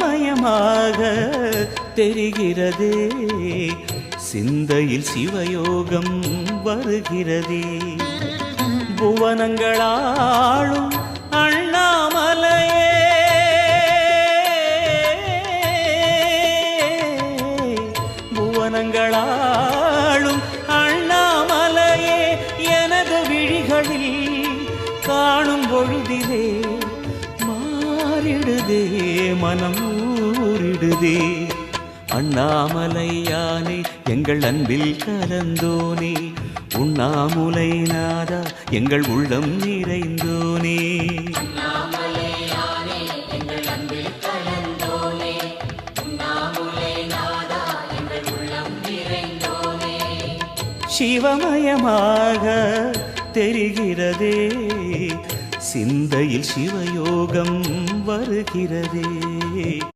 சிவமயமாக தெரிகிறதே, சிந்தையில் சிவயோகம் வருகிறதே. புவனங்களாளும் அண்ணாமலையே, புவனங்களாளும் அண்ணாமலையே, எனது விழிகளில் காணும் பொழுதிலே மாறிடுதே மனம் ஊறிடுதே. அண்ணாமலையானே எங்கள் அன்பில் கலந்தோனே, உண்ணாமுலை நாதா எங்கள் உள்ளம் நிறைந்தோனே. சிவமயமாக தெரிகிறதே, சிந்தையில் சிவயோகம் வருகிறதே.